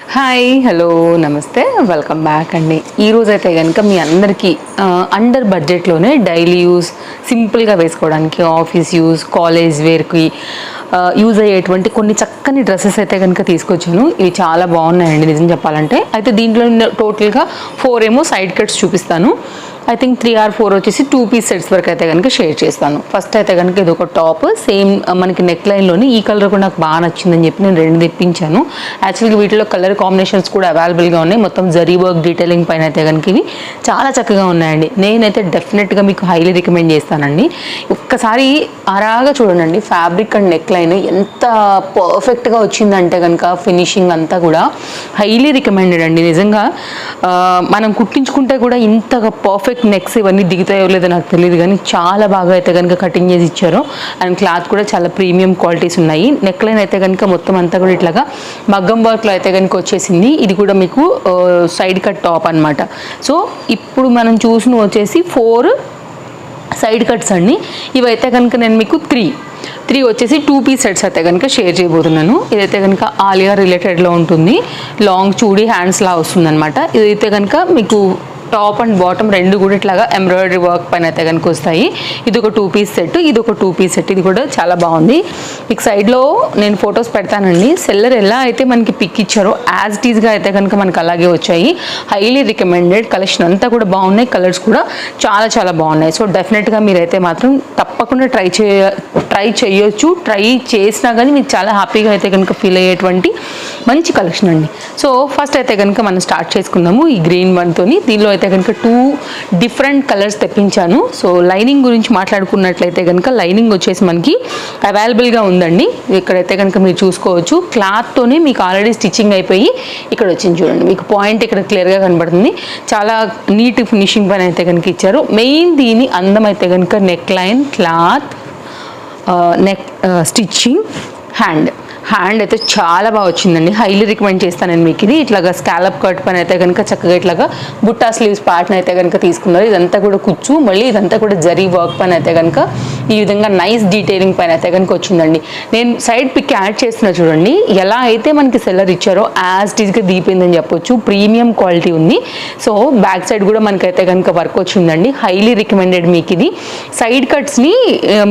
Hi hello నమస్తే welcome back అండి. ఈరోజు అయితే కనుక మీ అందరికీ అండర్ బడ్జెట్లోనే డైలీ యూస్ సింపుల్గా వేసుకోవడానికి ఆఫీస్ యూస్ కాలేజ్ వేర్కి యూజ్ అయ్యేటువంటి కొన్ని చక్కని డ్రెస్సెస్ అయితే కనుక తీసుకొచ్చాను. ఇవి చాలా బాగున్నాయండి నిజం చెప్పాలంటే. అయితే దీంట్లో టోటల్గా 4 ఏమో సైడ్ కట్స్ చూపిస్తాను. ఐ థింక్ 3 or 4 వచ్చేసి 2 piece సెట్స్ వరకు అయితే కనుక షేర్ చేస్తాను. ఫస్ట్ అయితే కనుక ఇది ఒక టాప్ సేమ్ మనకి నెక్ లైన్లోని ఈ కలర్ కూడా నాకు బాగా నచ్చిందని చెప్పి నేను 2 తెప్పించాను. యాక్చువల్గా వీటిలో కలర్ కాంబినేషన్స్ కూడా అవైలబుల్గా ఉన్నాయి. మొత్తం జరీ వర్క్ డీటెయిలింగ్ పైన అయితే కనుక ఇవి చాలా చక్కగా ఉన్నాయండి. నేనైతే డెఫినెట్గా మీకు హైలీ రికమెండ్ చేస్తానండి. ఒక్కసారి ఆరాగా చూడండి ఫ్యాబ్రిక్ అండ్ నెక్ లైన్ ఎంత పర్ఫెక్ట్గా వచ్చిందంటే కనుక ఫినిషింగ్ అంతా కూడా హైలీ రికమెండెడ్ అండి. నిజంగా మనం కుట్టించుకుంటే కూడా ఇంతగా పర్ఫెక్ట్ నెక్స్ ఇవన్నీ దిగుతాయో లేదో నాకు తెలియదు, కానీ చాలా బాగా అయితే కనుక కటింగ్ చేసి ఇచ్చారు. అండ్ క్లాత్ కూడా చాలా ప్రీమియం క్వాలిటీస్ ఉన్నాయి. నెక్ లైన్ అయితే కనుక మొత్తం అంతా కూడా ఇట్లాగా మగ్గం వర్క్లో అయితే కనుక వచ్చేసింది. ఇది కూడా మీకు సైడ్ కట్ టాప్ అనమాట. సో ఇప్పుడు మనం చూసిన వచ్చేసి 4 సైడ్ కట్స్ అండి. ఇవైతే కనుక నేను మీకు 3 వచ్చేసి 2 piece సెట్స్ అయితే కనుక షేర్ చేయబోతున్నాను. ఇదైతే కనుక ఆలియా రిలేటెడ్లో ఉంటుంది. లాంగ్ చూడీ హ్యాండ్స్లా వస్తుంది అనమాట. ఇదైతే కనుక మీకు టాప్ అండ్ బాటమ్ రెండు కూడా ఇట్లాగా ఎంబ్రాయిడరీ వర్క్ పైన అయితే కనుక వస్తాయి. ఇది ఒక 2 piece సెట్, ఇది ఒక 2 piece సెట్. ఇది కూడా చాలా బాగుంది. మీకు సైడ్లో నేను ఫొటోస్ పెడతానండి. సెల్లర్ ఎలా అయితే మనకి పిక్ ఇచ్చారో యాజ్ ఇట్ ఈస్గా అయితే కనుక మనకి అలాగే వచ్చాయి. Highly recommended. కలెక్షన్ అంతా కూడా బాగున్నాయి. కలర్స్ కూడా చాలా చాలా బాగున్నాయి. సో డెఫినెట్గా మీరైతే మాత్రం తప్పకుండా ట్రై చేయొచ్చు. ట్రై చేసినా కానీ మీకు చాలా హ్యాపీగా అయితే కనుక ఫీల్ అయ్యేటువంటి మంచి కలెక్షన్ అండి. సో ఫస్ట్ అయితే కనుక మనం స్టార్ట్ చేసుకుందాము ఈ గ్రీన్ వన్తోని. దీనిలో అయితే కనుక 2 డిఫరెంట్ కలర్స్ తెప్పించాను. సో లైనింగ్ గురించి మాట్లాడుకున్నట్లయితే కనుక లైనింగ్ వచ్చేసి మనకి అవైలబుల్గా ఉందండి. ఇక్కడైతే కనుక మీరు చూసుకోవచ్చు. క్లాత్తోనే మీకు ఆల్రెడీ స్టిచ్చింగ్ అయిపోయి ఇక్కడ వచ్చింది చూడండి. మీకు పాయింట్ ఇక్కడ క్లియర్గా కనబడుతుంది. చాలా నీట్ ఫినిషింగ్ పైన అయితే కనుక ఇచ్చారు. మెయిన్ దీని అందం అయితే కనుక neck line, cloth, neck stitching, hand అయితే చాలా బాగా వచ్చిందండి. హైలీ రికమెండ్ చేస్తాను నేను మీకు. ఇది ఇట్లాగా స్కాలప్ కట్ పని అయితే కనుక చక్కగా ఇట్లాగా బుట్టా స్లీవ్స్ ప్యాటర్న్ అయితే కనుక తీసుకున్నారు. ఇదంతా కూడా కుచ్చు, మళ్ళీ ఇదంతా కూడా జరీ వర్క్ పైన అయితే కనుక ఈ విధంగా నైస్ డీటెయిలింగ్ పైన అయితే కనుక వచ్చిందండి. నేను సైడ్ పిక్ యాడ్ చేస్తున్నా చూడండి. ఎలా అయితే మనకి సెల్లర్ ఇచ్చారో యాజ్ ఇట్ ఈస్గా దీపోయిందని చెప్పొచ్చు. ప్రీమియం క్వాలిటీ ఉంది. సో బ్యాక్ సైడ్ కూడా మనకైతే కనుక వర్క్ వచ్చిందండి. హైలీ రికమెండెడ్ మీకు ఇది. సైడ్ కట్స్ని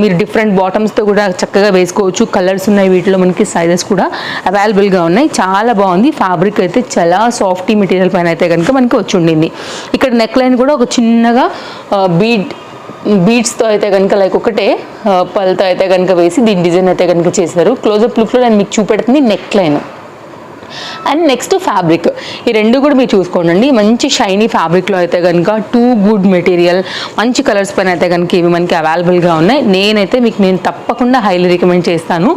మీరు డిఫరెంట్ బాటమ్స్తో కూడా చక్కగా వేసుకోవచ్చు. కలర్స్ ఉన్నాయి వీటిలో, మనకి సైజెస్ కూడా అవైలబుల్గా ఉన్నాయి. చాలా బాగుంది. ఫ్యాబ్రిక్ అయితే చాలా సాఫ్టీ మెటీరియల్ పైన అయితే కనుక మనకి వచ్చి ఉండింది. ఇక్కడ నెక్ లైన్ కూడా ఒక చిన్నగా బీడ్స్తో అయితే కనుక లైక్ ఒకటే పల్తో అయితే కనుక వేసి దీని డిజైన్ అయితే కనుక చేశారు. క్లోజప్ లుక్లో నేను మీకు చూపెడుతుంది neck line and next fabric. ఈ రెండు కూడా మీరు చూసుకోండి. మంచి షైనీ ఫ్యాబ్రిక్లో అయితే కనుక 2 గుడ్ మెటీరియల్, మంచి కలర్స్ పైన అయితే కనుక ఇవి మనకి అవైలబుల్గా ఉన్నాయి. నేను తప్పకుండా హైలీ రికమెండ్ చేస్తాను.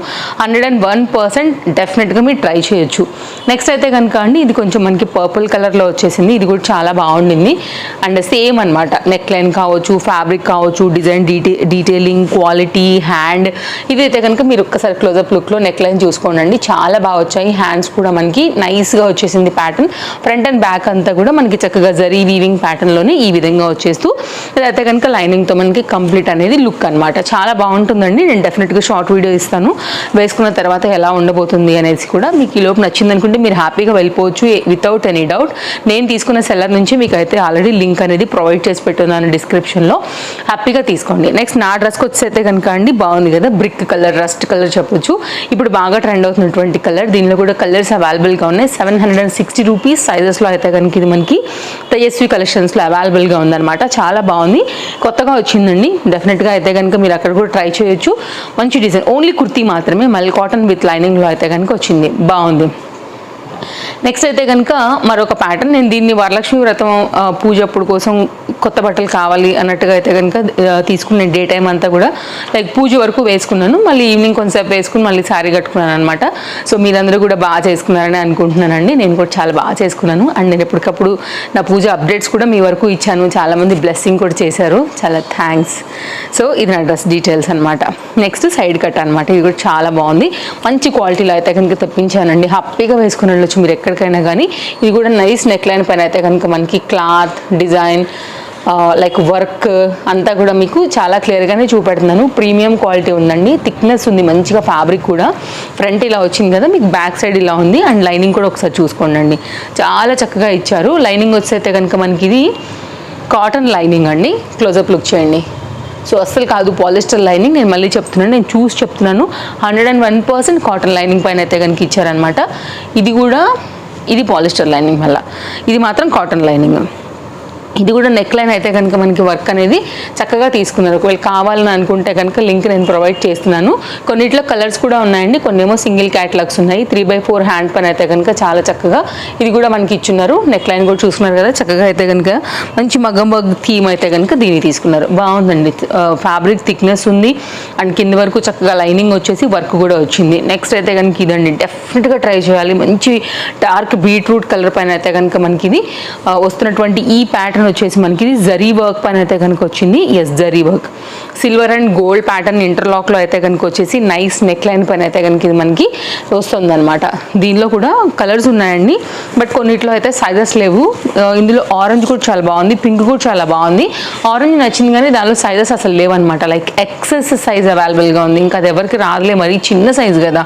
101% డెఫినెట్గా మీరు ట్రై చేయొచ్చు. నెక్స్ట్ అయితే కనుక అండి ఇది కొంచెం మనకి పర్పుల్ కలర్లో వచ్చేసింది. ఇది కూడా చాలా బాగుండింది. అండ్ సేమ్ అనమాట. నెక్ లైన్ కావచ్చు, ఫ్యాబ్రిక్ కావచ్చు, డిజైన్ డీటెయిలింగ్, క్వాలిటీ, హ్యాండ్, ఇదైతే కనుక మీరు ఒక్కసారి క్లోజప్ లుక్లో నెక్ లైన్ చూసుకోండి. చాలా బాగా వచ్చాయి. హ్యాండ్స్ కూడా మనకి నైస్గా వచ్చేసింది ప్యాటర్న్. ఫ్రంట్ అండ్ బ్యాక్ అంతా కూడా మనకి చక్కగా జరీ వీవింగ్ ప్యాటర్న్లోనే ఈ విధంగా వచ్చేస్తూ ఇదైతే కనుక లైనింగ్తో మనకి కంప్లీట్ అనేది లుక్ అనమాట. చాలా బాగుంటుందండి. నేను డెఫినెట్గా షార్ట్ వీడియో ఇస్తాను. వేసుకున్న తర్వాత ఎలా ఉండబోతుంది అనేసి కూడా మీకు ఈ లోపు నచ్చింది అనుకుంటే మీరు హ్యాపీగా వెళ్ళిపోవచ్చు వితౌట్ ఎనీ డౌట్. నేను తీసుకున్న సెల్లర్ నుంచి మీకు అయితే ఆల్రెడీ లింక్ అనేది ప్రొవైడ్ చేసి పెట్టున్నాను డిస్క్రిప్షన్లో. హ్యాపీగా తీసుకోండి. నెక్స్ట్ నా డ్రెస్కి వచ్చేస్తే కనుక అండి బాగుంది కదా, బ్రిక్ కలర్, రస్ట్ కలర్ చెప్పొచ్చు. ఇప్పుడు బాగా ట్రెండ్ అవుతున్నటువంటి కలర్. దీనిలో కూడా కలర్స్ అవైలబుల్గా ఉన్నాయి. 760 రూపీస్ సైజెస్లో అయితే కనుక ఇది మనకి తేజస్వి కలెక్షన్స్లో అవైలబుల్గా ఉందన్నమాట. చాలా బాగుంది. కొత్తగా వచ్చిందండి. డెఫినెట్గా అయితే కనుక మీరు అక్కడ కూడా ట్రై చేయొచ్చు. మంచి డిజైన్. ఓన్లీ కుర్తీ మాత్రమే, మళ్ళీ కాటన్ విత్ లైనింగ్లో అయితే కనుక వచ్చింది. బాగుంది. నెక్స్ట్ అయితే కనుక మరొక ప్యాటర్న్. నేను దీన్ని వరలక్ష్మి వ్రతం పూజ అప్పుడు కోసం కొత్త బట్టలు కావాలి అన్నట్టుగా అయితే కనుక తీసుకున్న డే టైం అంతా కూడా లైక్ పూజ వరకు వేసుకున్నాను. మళ్ళీ ఈవినింగ్ కొంచెంసేపు వేసుకుని మళ్ళీ శారీ కట్టుకున్నాను అనమాట. సో మీరందరూ కూడా బాగా చేసుకున్నారని అనుకుంటున్నానండి. నేను కూడా చాలా బాగా చేసుకున్నాను. అండ్ నేను ఎప్పటికప్పుడు నా పూజ అప్డేట్స్ కూడా మీ వరకు ఇచ్చాను. చాలామంది బ్లెస్సింగ్ కూడా చేశారు. చాలా థ్యాంక్స్. సో ఇది నా డ్రెస్ డీటెయిల్స్ అనమాట. నెక్స్ట్ సైడ్ కట్ అనమాట. ఇది కూడా చాలా బాగుంది. మంచి క్వాలిటీలో అయితే కనుక తెప్పించానండి. హ్యాపీగా వేసుకుని వెళ్ళొచ్చు మీరు ఎక్కడికైనా కానీ. ఇది కూడా నైస్ నెక్ లైన్ పైన అయితే కనుక మనకి క్లాత్, డిజైన్, లైక్ వర్క్ అంతా కూడా మీకు చాలా క్లియర్గానే చూపెడుతున్నాను. ప్రీమియం క్వాలిటీ ఉందండి, థిక్నెస్ ఉంది మంచిగా. ఫ్యాబ్రిక్ కూడా ఫ్రంట్ ఇలా వచ్చింది కదా, మీకు బ్యాక్ సైడ్ ఇలా ఉంది. అండ్ లైనింగ్ కూడా ఒకసారి చూసుకోండి, చాలా చక్కగా ఇచ్చారు. లైనింగ్ వచ్చేస్తే కనుక మనకి ఇది కాటన్ లైనింగ్ అండి. క్లోజప్ లుక్ చేయండి. సో అస్సలు కాదు పాలిస్టర్ లైనింగ్, నేను మళ్ళీ చెప్తున్నాను, నేను చూసి చెప్తున్నాను. 101% కాటన్ లైనింగ్ పైన అయితే కనుక ఇచ్చారనమాట. ఇది పాలిస్టర్ లైనింగ్, మళ్ళీ ఇది మాత్రం కాటన్ లైనింగ్. ఇది కూడా నెక్ లైన్ అయితే కనుక మనకి వర్క్ అనేది చక్కగా తీసుకున్నారు. ఒకవేళ కావాలని అనుకుంటే కనుక లింక్ నేను ప్రొవైడ్ చేస్తున్నాను. కొన్నిట్లో కలర్స్ కూడా ఉన్నాయండి, కొన్నేమో సింగిల్ క్యాటలాగ్స్ ఉన్నాయి. 3/4 హ్యాండ్ పైన అయితే కనుక చాలా చక్కగా ఇది కూడా మనకి ఇచ్చున్నారు. నెక్ లైన్ కూడా చూస్తున్నారు కదా, చక్కగా అయితే కనుక మంచి మగ్గం వర్క్ థీమ్ అయితే కనుక దీన్ని తీసుకున్నారు. బాగుందండి, ఫ్యాబ్రిక్ థిక్నెస్ ఉంది అండ్ కింద వరకు చక్కగా లైనింగ్ వచ్చేసి వర్క్ కూడా వచ్చింది. నెక్స్ట్ అయితే కనుక ఇదండి, డెఫినెట్గా ట్రై చేయాలి. మంచి డార్క్ బీట్రూట్ కలర్ పైన అయితే కనుక మనకి ఇది వస్తున్నటువంటి ఈ ప్యాటర్న్ వచ్చేసి మనకి ఇది జరీ వర్క్ పైన అయితే కనుక వచ్చింది. Yes, zari work, silver and gold pattern ఇంటర్లాక్లో అయితే కనుక వచ్చేసి నైస్ నెక్ లైన్ పైన అయితే కనుక ఇది మనకి వస్తుంది అనమాట. దీనిలో కూడా కలర్స్ ఉన్నాయండి, బట్ కొన్నిట్లో అయితే సైజెస్ లేవు. ఇందులో ఆరెంజ్ కూడా చాలా బాగుంది, పింక్ కూడా చాలా బాగుంది. ఆరెంజ్ నచ్చింది కానీ దానిలో సైజెస్ అసలు లేవన్నమాట. లైక్ ఎక్సెస్ సైజ్ అవైలబుల్గా ఉంది, ఇంకా అది ఎవరికి రాదులే, మరి చిన్న సైజ్ కదా,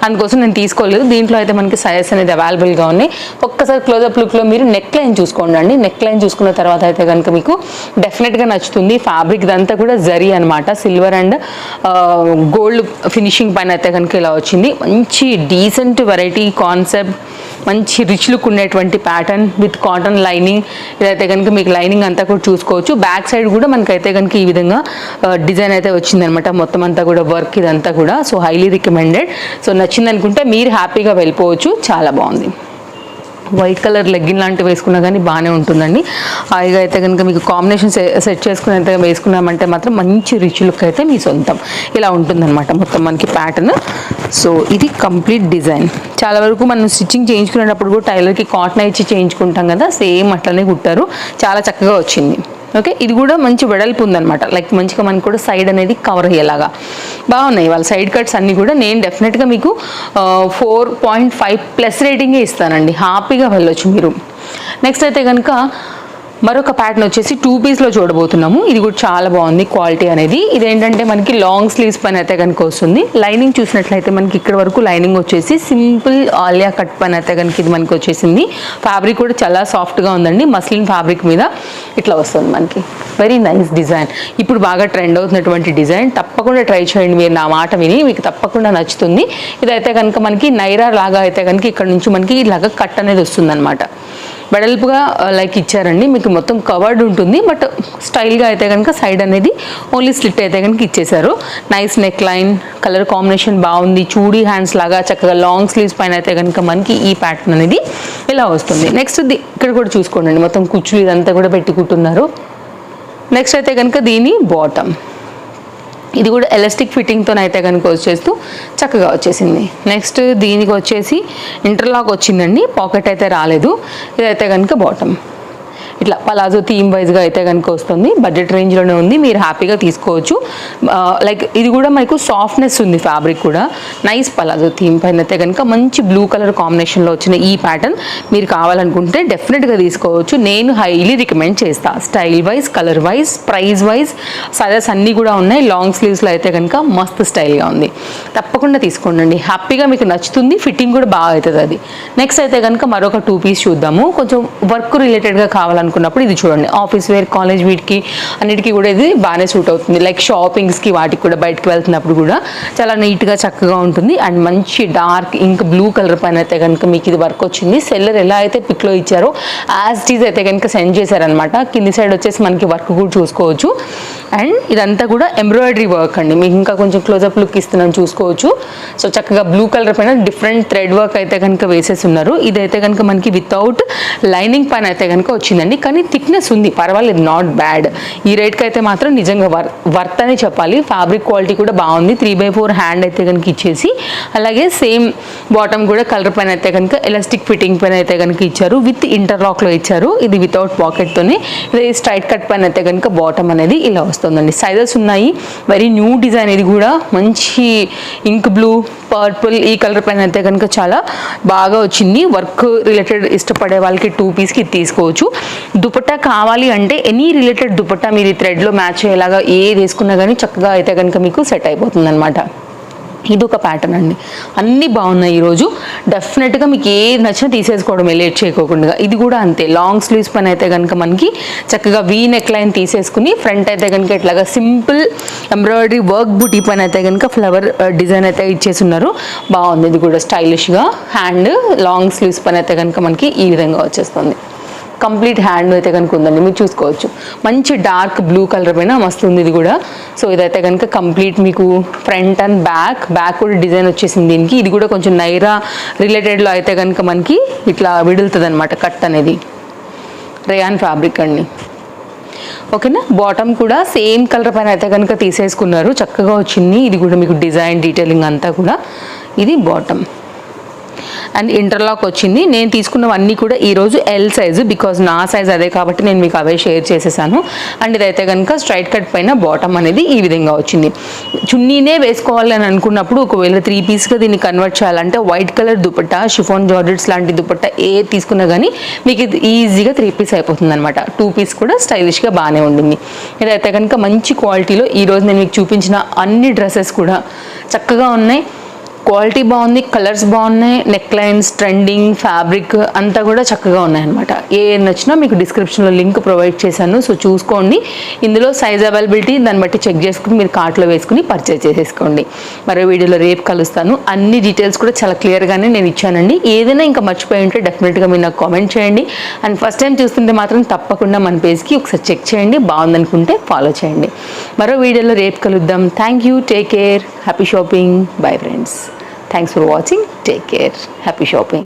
అందుకోసం నేను తీసుకోలేదు. దీంట్లో అయితే మనకి సైజెస్ అనేది అవైలబుల్గా ఉన్నాయి. ఒక్కసారి క్లోజప్ లుక్లో మీరు నెక్ లైన్ చూసుకోండి అండి. నెక్ లైన్ చూసుకున్న తర్వాత అయితే కనుక మీకు డెఫినెట్గా నచ్చుతుంది. ఫ్యాబ్రిక్ ఇదంతా కూడా జరీ అనమాట, సిల్వర్ అండ్ గోల్డ్ ఫినిషింగ్ పైన అయితే కనుక ఇలా వచ్చింది. మంచి డీసెంట్ వెరైటీ కాన్సెప్ట్, మంచి రిచ్ లుక్ ఉండేటువంటి ప్యాటర్న్ విత్ కాటన్ లైనింగ్. ఇదైతే కనుక మీకు లైనింగ్ అంతా కూడా చూసుకోవచ్చు. బ్యాక్ సైడ్ కూడా మనకైతే కనుక ఈ విధంగా డిజైన్ అయితే వచ్చిందనమాట. మొత్తం అంతా కూడా వర్క్ ఇదంతా కూడా. So highly recommended. సో నచ్చింది అనుకుంటే మీరు హ్యాపీగా వెళ్ళిపోవచ్చు, చాలా బాగుంది. వైట్ కలర్ లెగ్గిన్ లాంటివి వేసుకున్నా కానీ బాగానే ఉంటుందండి. హాయిగా అయితే కనుక మీకు కాంబినేషన్ సెట్ చేసుకునేంతగా వేసుకున్నామంటే మాత్రం మంచి రిచ్ లుక్ అయితే మీ సొంతం ఇలా ఉంటుందన్నమాట మొత్తం మనకి ప్యాటర్న్. సో ఇది కంప్లీట్ డిజైన్. చాలా వరకు మనం స్టిచ్చింగ్ చేయించుకునేటప్పుడు కూడా టైలర్కి కాటన్ ఇచ్చి చేయించుకుంటాం కదా, సేమ్ అట్లనే కుట్టారు, చాలా చక్కగా వచ్చింది. ఓకే, ఇది కూడా మంచి వెడల్పు ఉందన్నమాట. లైక్ మంచిగా మనకు కూడా సైడ్ అనేది కవర్ అయ్యేలాగా బాగున్నాయి. వాళ్ళ సైడ్ కట్స్ అన్నీ కూడా నేను డెఫినెట్గా మీకు 4.5+ రేటింగే ఇస్తానండి, హ్యాపీగా వెళ్ళొచ్చు మీరు. నెక్స్ట్ అయితే కనుక మరొక ప్యాటర్న్ వచ్చేసి 2 పీస్లో చూడబోతున్నాము. ఇది కూడా చాలా బాగుంది క్వాలిటీ అనేది. ఇదేంటంటే మనకి లాంగ్ స్లీవ్స్ పైన అయితే కనుక వస్తుంది. లైనింగ్ చూసినట్లయితే మనకి ఇక్కడ వరకు లైనింగ్ వచ్చేసి సింపుల్ ఆలియా కట్ పైన అయితే కనుక ఇది మనకి వచ్చేసింది. ఫ్యాబ్రిక్ కూడా చాలా సాఫ్ట్గా ఉందండి, మస్లిన్ ఫ్యాబ్రిక్ మీద ఇట్లా వస్తుంది మనకి. వెరీ నైస్ డిజైన్, ఇప్పుడు బాగా ట్రెండ్ అవుతున్నటువంటి డిజైన్. తప్పకుండా ట్రై చేయండి మీరు, నా మాట విని మీకు తప్పకుండా నచ్చుతుంది. ఇదైతే కనుక మనకి నైరా లాగా అయితే కనుక ఇక్కడ నుంచి మనకి ఇలాగా కట్ అనేది వస్తుంది అనమాట. వెడల్పుగా లైక్ ఇచ్చారండి, మీకు మొత్తం కవర్డ్ ఉంటుంది. బట్ స్టైల్గా అయితే కనుక సైడ్ అనేది ఓన్లీ స్లిట్ అయితే కనుక ఇచ్చేసారు. Nice neck line, colour combination బాగుంది. చూడీ హ్యాండ్స్ లాగా చక్కగా లాంగ్ స్లీవ్స్ పైన అయితే కనుక మనకి ఈ ప్యాటర్న్ అనేది ఇలా వస్తుంది. నెక్స్ట్ ఇక్కడ కూడా చూసుకోండి, మొత్తం కుచ్చులు ఇదంతా కూడా పెట్టుకుంటున్నారు. నెక్స్ట్ అయితే కనుక దీని బాటమ్, ఇది కూడా ఎలాస్టిక్ ఫిట్టింగ్తో అయితే కనుక వచ్చేస్తూ చక్కగా వచ్చేసింది. నెక్స్ట్ దీనికి వచ్చేసి ఇంటర్లాక్ వచ్చిందండి, పాకెట్ అయితే రాలేదు. ఇదైతే కనుక బాటమ్ ఇట్లా పలాజో థీమ్ వైజ్గా అయితే కనుక వస్తుంది. బడ్జెట్ రేంజ్లోనే ఉంది, మీరు హ్యాపీగా తీసుకోవచ్చు. లైక్ ఇది కూడా మీకు సాఫ్ట్నెస్ ఉంది, ఫ్యాబ్రిక్ కూడా నైస్ పలాజో థీమ్ పైన అయితే కనుక మంచి బ్లూ కలర్ కాంబినేషన్లో వచ్చిన ఈ ప్యాటర్న్ మీరు కావాలనుకుంటే డెఫినెట్గా తీసుకోవచ్చు. నేను హైలీ రికమెండ్ చేస్తాను. Style wise, colour wise, price wise sizes అన్నీ కూడా ఉన్నాయి. లాంగ్ స్లీవ్స్లో అయితే కనుక మస్త్ స్టైల్గా ఉంది, తప్పకుండా తీసుకోండి. హ్యాపీగా మీకు నచ్చుతుంది, ఫిట్టింగ్ కూడా బాగా అవుతుంది అది. నెక్స్ట్ అయితే కనుక మరొక 2 పీస్ చూద్దాము. కొంచెం వర్క్ రిలేటెడ్గా కావాలనుకున్నప్పుడు ఇది చూడండి, ఆఫీస్ వేర్, కాలేజ్ వీటికి అన్నిటికీ కూడా ఇది బాగానే సూట్ అవుతుంది. లైక్ షాపింగ్స్కి వాటికి కూడా బయటకు వెళ్తున్నప్పుడు కూడా చాలా నీట్గా చక్కగా ఉంటుంది. అండ్ మంచి డార్క్ ఇంక్ బ్లూ కలర్ పైన అయితే కనుక మీకు ఇది వర్క్ వచ్చింది. సెల్లర్ ఎలా అయితే పిక్లో ఇచ్చారో యాజ్ ఇట్ ఈజ్ అయితే కనుక సెండ్ చేశారనమాట. కింది సైడ్ వచ్చేసి మనకి వర్క్ కూడా చూసుకోవచ్చు. అండ్ ఇదంతా కూడా ఎంబ్రాయిడరీ వర్క్ అండి, మీకు ఇంకా కొంచెం క్లోజప్ లుక్ ఇస్తున్నాను చూసుకోవచ్చు. సో చక్కగా బ్లూ కలర్ పైన డిఫరెంట్ థ్రెడ్ వర్క్ అయితే కనుక వేసేసి ఉన్నారు. ఇదైతే కనుక మనకి వితౌట్ లైనింగ్ పైన అయితే కనుక వచ్చిందండి, కానీ థిక్నెస్ ఉంది, పర్వాలేదు, నాట్ బ్యాడ్. ఈ రేట్కి అయితే మాత్రం నిజంగా వర్త్ అని చెప్పాలి. ఫ్యాబ్రిక్ క్వాలిటీ కూడా బాగుంది. 3/4 హ్యాండ్ అయితే కనుక ఇచ్చేసి, అలాగే సేమ్ బాటమ్ కూడా కలర్ పైన అయితే కనుక ఎలాస్టిక్ ఫిట్టింగ్ పైన అయితే కనుక ఇచ్చారు, విత్ ఇంటర్లాక్లో ఇచ్చారు. ఇది వితౌట్ పాకెట్తోనే. ఇది స్ట్రైట్ కట్ పైన అయితే కనుక బాటమ్ అనేది ఇలా వస్తుందండి. సైజెస్ ఉన్నాయి, వెరీ న్యూ డిజైన్. ఇది కూడా మంచి ఇంక్ బ్లూ, పర్పుల్ ఈ కలర్ పైన అయితే కనుక చాలా బాగా వచ్చింది. వర్క్ రిలేటెడ్ ఇష్టపడే వాళ్ళకి 2 పీస్కి తీసుకోవచ్చు. దుపట్టా కావాలి అంటే ఎనీ రిలేటెడ్ దుపట్టా మీరు ఈ థ్రెడ్లో మ్యాచ్ అయ్యేలాగా ఏది వేసుకున్నా కానీ చక్కగా అయితే కనుక మీకు సెట్ అయిపోతుంది అనమాట. ఇది ఒక ప్యాటర్న్ అండి. అన్నీ బాగున్నాయి ఈరోజు. డెఫినెట్గా మీకు ఏది నచ్చినా తీసేసుకోవడం లేట్ చేయకోకుండా. ఇది కూడా అంతే, లాంగ్ స్లీవ్స్ పైన అయితే కనుక మనకి చక్కగా వీ నెక్ లైన్ తీసేసుకుని ఫ్రంట్ అయితే కనుక ఇట్లాగా సింపుల్ ఎంబ్రాయిడరీ వర్క్ బూటీ పైన అయితే కనుక ఫ్లవర్ డిజైన్ అయితే ఇచ్చేసి ఉన్నారు. బాగుంది. ఇది కూడా స్టైలిష్గా హ్యాండ్ లాంగ్ స్లీవ్స్ పైన అయితే కనుక మనకి ఈ విధంగా వచ్చేస్తుంది. కంప్లీట్ హ్యాండ్ అయితే కనుక ఉందండి, మీరు చూసుకోవచ్చు. మంచి డార్క్ బ్లూ కలర్ పైన మస్తు ఉంది ఇది కూడా. సో ఇదైతే కనుక కంప్లీట్ మీకు ఫ్రంట్ అండ్ బ్యాక్ కూడా డిజైన్ వచ్చేసింది దీనికి. ఇది కూడా కొంచెం నైరా రిలేటెడ్లో అయితే కనుక మనకి ఇట్లా విడులుతుంది అనమాట కట్ అనేది. రేయాన్ ఫ్యాబ్రిక్ అండి. ఓకేనా. బాటమ్ కూడా సేమ్ కలర్ పైన అయితే కనుక తీసేసుకున్నారు, చక్కగా వచ్చింది. ఇది కూడా మీకు డిజైన్ డీటెయిలింగ్ అంతా కూడా. ఇది బాటమ్ అండ్ ఇంటర్లాక్ వచ్చింది. నేను తీసుకున్నవన్నీ కూడా ఈరోజు ఎల్ సైజు, బికాజ్ నా సైజ్ అదే కాబట్టి నేను మీకు అవే షేర్ చేసేసాను. అండ్ ఇదైతే కనుక స్ట్రైట్ కట్ పైన బాటమ్ అనేది ఈ విధంగా వచ్చింది. చున్నీనే వేసుకోవాలి అని అనుకున్నప్పుడు ఒకవేళ 3 పీస్గా దీన్ని కన్వర్ట్ చేయాలంటే white colour dupatta, chiffon georgettes లాంటి దుపట్టా ఏ తీసుకున్నా కానీ మీకు ఇది ఈజీగా 3 పీస్ అయిపోతుంది అనమాట. 2 పీస్ కూడా స్టైలిష్గా బాగానే ఉండింది. ఇదైతే కనుక మంచి క్వాలిటీలో ఈరోజు నేను మీకు చూపించిన అన్ని డ్రెస్సెస్ కూడా చక్కగా ఉన్నాయి. క్వాలిటీ బాగుంది, కలర్స్ బాగున్నాయి, నెక్ లైన్స్, ట్రెండింగ్, ఫ్యాబ్రిక్ అంతా కూడా చక్కగా ఉన్నాయన్నమాట. ఏ నచ్చినా మీకు డిస్క్రిప్షన్లో లింక్ ప్రొవైడ్ చేశాను. సో చూసుకోండి. ఇందులో సైజ్ అవైలబిలిటీ దాన్ని బట్టి చెక్ చేసుకుని మీరు కార్ట్లో వేసుకుని పర్చేజ్ చేసేసుకోండి. మరో వీడియోలో రేపు కలుస్తాను. అన్ని డీటెయిల్స్ కూడా చాలా క్లియర్గానే నేను ఇచ్చానండి. ఏదైనా ఇంకా మర్చిపోయి ఉంటే డెఫినెట్గా మీరు నాకు కామెంట్ చేయండి. అండ్ ఫస్ట్ టైం చూస్తుంటే మాత్రం తప్పకుండా మన పేజ్కి ఒకసారి చెక్ చేయండి. బాగుందనుకుంటే ఫాలో చేయండి. మరో వీడియోలో రేపు కలుద్దాం. Thank you. Take care. Happy shopping. Bye friends. Thanks for watching. Take care. Happy shopping.